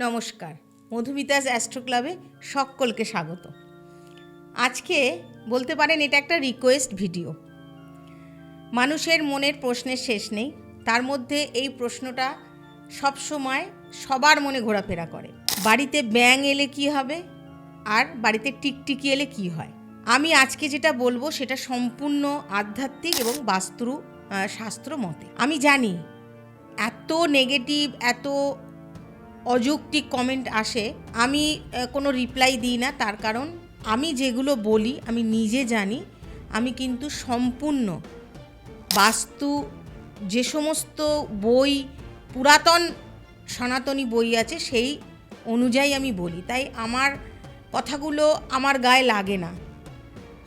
নমস্কার, মধুমিতাস অ্যাস্ট্রো ক্লাবে সকলকে স্বাগত। আজকে বলতে পারেন এটা একটা রিকোয়েস্ট ভিডিও। মানুষের মনের প্রশ্নের শেষ নেই, তার মধ্যে এই প্রশ্নটা সবসময় সবার মনে ঘোরাফেরা করে। বাড়িতে ব্যাঙ এলে কি হবে, আর বাড়িতে টিকটিকি এলে কি হয়। আমি আজকে যেটা বলবো সেটা সম্পূর্ণ আধ্যাত্মিক এবং শাস্ত্র মতে। আমি জানি এত নেগেটিভ, এত অযৌক্তিক কমেন্ট আসে, আমি কোনো রিপ্লাই দিই না। তার কারণ আমি যেগুলো বলি আমি নিজে জানি। আমি কিন্তু সম্পূর্ণ বাস্তু, যে সমস্ত বই, পুরাতন সনাতনী বই আছে সেই অনুযায়ী আমি বলি। তাই আমার কথাগুলো আমার গায়ে লাগে না।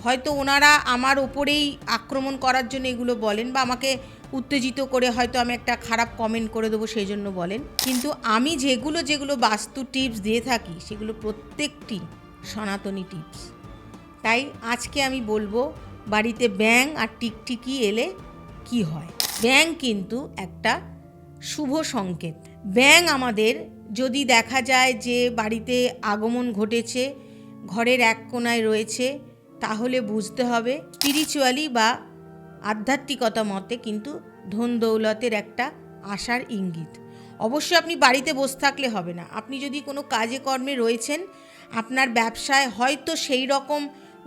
হয়তো ওনারা আমার ওপরেই আক্রমণ করার জন্য এগুলো বলেন, বা আমাকে উত্তেজিত করে হয়তো আমি একটা খারাপ কমেন্ট করে দেবো সেই জন্য বলেন। কিন্তু আমি যেগুলো বাস্তু টিপস দিয়ে থাকি সেগুলো প্রত্যেকটি সনাতনী টিপস। তাই আজকে আমি বলবো বাড়িতে ব্যাঙ আর টিকটিকি এলে কি হয়। ব্যাঙ কিন্তু একটা শুভ সংকেত। ব্যাঙ আমাদের, যদি দেখা যায় যে বাড়িতে আগমন ঘটেছে, ঘরের এক কোণায় রয়েছে, তাহলে বুঝতে হবে স্পিরিচুয়ালি বা আধ্যাত্মিকতা মতে কিন্তু ধন দৌলতের একটা আশার ইঙ্গিত। অবশ্যই আপনি বাড়িতে বসে থাকলে হবে না। আপনি যদি কোনো কাজে কর্মে রয়েছেন, আপনার ব্যবসায় হয়তো সেই রকম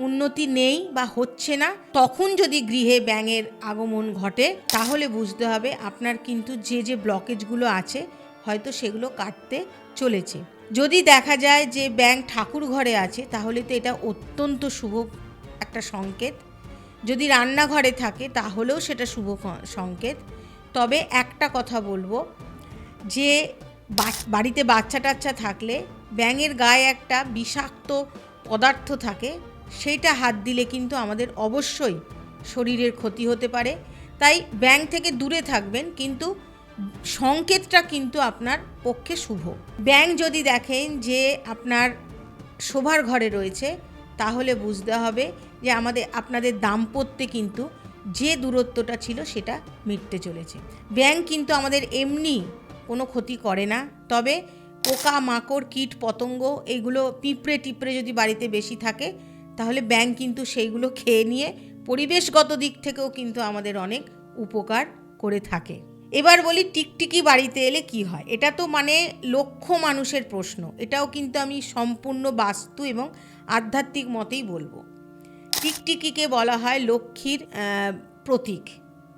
উন্নতি নেই বা হচ্ছে না, তখন যদি গৃহে ব্যাঙের আগমন ঘটে তাহলে বুঝতে হবে আপনার কিন্তু যে ব্লকেজগুলো আছে হয়তো সেগুলো কাটতে চলেছে। যদি দেখা যায় যে ব্যাঙ ঠাকুর ঘরে আছে তাহলে তো এটা অত্যন্ত শুভ একটা সংকেত। যদি রান্নাঘরে থাকে তাহলেও সেটা শুভ সংকেত। তবে একটা কথা বলবো, যে বাড়িতে বাচ্চা টাচ্চা থাকলে ব্যাঙের গায়ে একটা বিষাক্ত পদার্থ থাকে, সেইটা হাত দিলে কিন্তু আমাদের অবশ্যই শরীরের ক্ষতি হতে পারে। তাই ব্যাঙ থেকে দূরে থাকবেন, কিন্তু সংকেতটা কিন্তু আপনার পক্ষে শুভ। ব্যাঙ যদি দেখেন যে আপনার শোবার ঘরে রয়েছে তাহলে বুঝতে হবে যে আপনাদের দাম্পত্যে কিন্তু যে দূরত্বটা ছিল সেটা মিটতে চলেছে। ব্যাঙ কিন্তু আমাদের এমনি কোনো ক্ষতি করে না, তবে পোকা মাকড় কীট পতঙ্গ এগুলো পিঁপড়ে টিপড়ে যদি বাড়িতে বেশি থাকে তাহলে ব্যাঙ কিন্তু সেইগুলো খেয়ে নিয়ে পরিবেশগত দিক থেকেও কিন্তু আমাদের অনেক উপকার করে থাকে। এবার বলি টিকটিকি বাড়িতে এলে কি হয়। এটা তো লক্ষ মানুষের প্রশ্ন। এটাও কিন্তু আমি সম্পূর্ণ বাস্তু এবং আধ্যাত্মিক মতেই বলবো। টিকটিকিকে বলা হয় লক্ষ্মীর প্রতীক।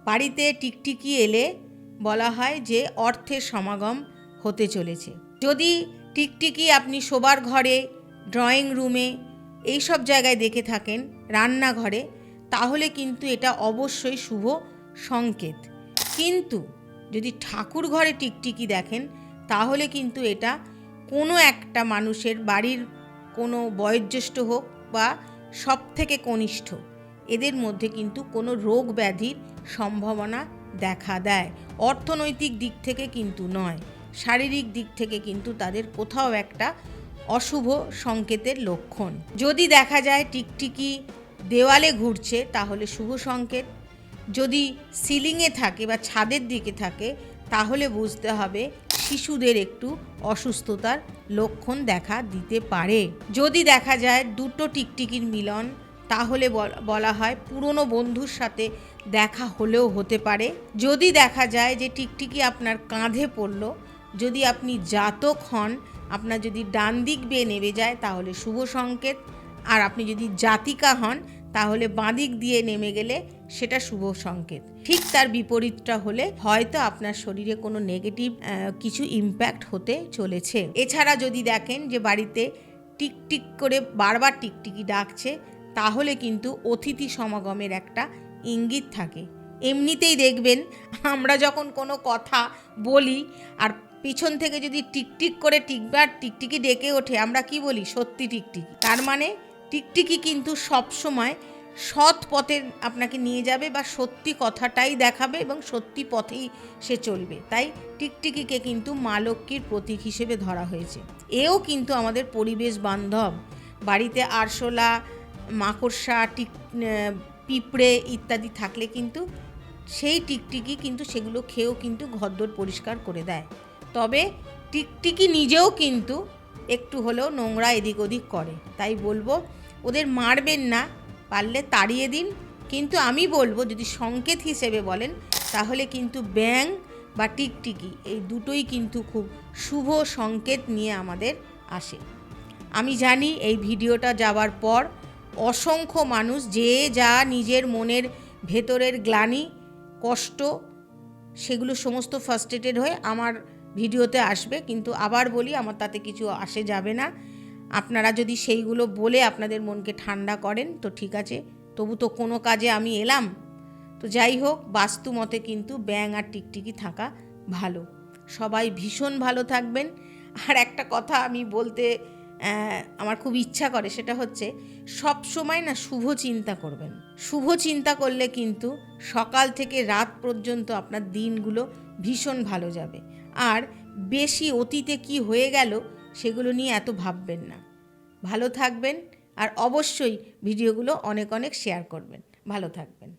বাড়িতে টিকটিকি এলে বলা হয় যে অর্থের সমাগম হতে চলেছে। যদি টিকটিকি আপনি শোবার ঘরে, ড্রয়িং রুমে এইসব জায়গায় দেখে থাকেন, রান্নাঘরে, তাহলে কিন্তু এটা অবশ্যই শুভ সংকেত। কিন্তু যদি ঠাকুর ঘরে টিকটিকি দেখেন তাহলে কিন্তু এটা কোনো একটা মানুষের, বাড়ির কোনো বয়োজ্যেষ্ঠ হোক বা সব থেকে কনিষ্ঠ, এদের মধ্যে কিন্তু কোনো রোগ ব্যাধির সম্ভাবনা দেখা দেয়। অর্থনৈতিক দিক থেকে কিন্তু নয়, শারীরিক দিক থেকে কিন্তু তাদের কোথাও একটা অশুভ সংকেতের লক্ষণ। যদি দেখা যায় টিকটিকি দেওয়ালে ঘুরছে তাহলে শুভ সংকেত। যদি সিলিংয়ে থাকে বা ছাদের দিকে থাকে তাহলে বুঝতে হবে শিশুদের একটু অসুস্থতার লক্ষণ দেখা দিতে পারে। যদি দেখা যায় দুটো টিকটিকির মিলন তাহলে বলা হয় পুরনো বন্ধুর সাথে দেখা হলেও হতে পারে। যদি দেখা যায় যে টিকটিকি আপনার কাঁধে পড়ল, যদি আপনি জাতক হন, আপনার যদি ডান দিক বেয়ে নেমে যায় তাহলে শুভ সংকেত, আর আপনি যদি জাতিকা হন তাহলে বাঁ দিক দিয়ে নেমে গেলে সেটা শুভ সংকেত। ঠিক তার বিপরীতটা হলে হয়তো আপনার শরীরে কোনো নেগেটিভ কিছু ইম্প্যাক্ট হতে চলেছে। এছাড়া যদি দেখেন যে বাড়িতে টিকটিক করে বারবার টিকটিকি ডাকছে তাহলে কিন্তু অতিথি সমাগমের একটা ইঙ্গিত থাকে। এমনিতেই দেখবেন আমরা যখন কোনো কথা বলি আর পিছন থেকে যদি টিকটিক করে টিকটিকি ডেকে ওঠে, আমরা কি বলি? সত্যি টিকটিকি। তার টিকটিকি কিন্তু সবসময় সৎ পথে আপনাকে নিয়ে যাবে বা সত্যি কথাটাই দেখাবে এবং সত্যি পথেই সে চলবে। তাই টিকটিকিকে কিন্তু মা লক্ষ্মীর প্রতীক হিসেবে ধরা হয়েছে। এও কিন্তু আমাদের পরিবেশ বান্ধব। বাড়িতে আরশোলা, মাকড়সা, পিঁপড়ে ইত্যাদি থাকলে কিন্তু সেই টিকটিকি কিন্তু সেগুলো খেয়েও কিন্তু ঘরদোর পরিষ্কার করে দেয়। তবে টিকটিকি নিজেও কিন্তু একটু হলেও নোংরা এদিক ওদিক করে, তাই বলবো ওদের মারবেন না, পারলে তাড়িয়ে দিন। কিন্তু আমি বলবো যদি সংকেত হিসেবে বলেন তাহলে কিন্তু ব্যাঙ বা টিকটিকি এই দুটোই কিন্তু খুব শুভ সংকেত নিয়ে আমাদের আসে। আমি জানি এই ভিডিওটা যাওয়ার পর অসংখ্য মানুষ যে যা নিজের মনের ভেতরের গ্লানি কষ্ট সেগুলো সমস্ত ফার্স্ট্রেটেড হয়ে আমার ভিডিওতে আসবে, কিন্তু আবার বলি আমার তাতে কিছু আসে যাবে না। আপনারা যদি সেইগুলো বলে আপনাদের মনকে ঠান্ডা করেন তো ঠিক আছে, তবু তো কোনো কাজে আমি এলাম। তো যাই হোক, বাস্তু মতে কিন্তু ব্যাঙ আর টিকটিকি থাকা ভালো। সবাই ভীষণ ভালো থাকবেন। আর একটা কথা আমি বলতে আমার খুব ইচ্ছা করে, সেটা হচ্ছে সব সময় না শুভ চিন্তা করবেন। শুভ চিন্তা করলে কিন্তু সকাল থেকে রাত পর্যন্ত আপনার দিনগুলো ভীষণ ভালো যাবে। আর বেশি অতীতে কি হয়ে গেল সেগুলো নিয়ে এত ভাববেন না। ভালো থাকবেন আর অবশ্যই ভিডিওগুলো অনেক অনেক শেয়ার করবেন। ভালো থাকবেন।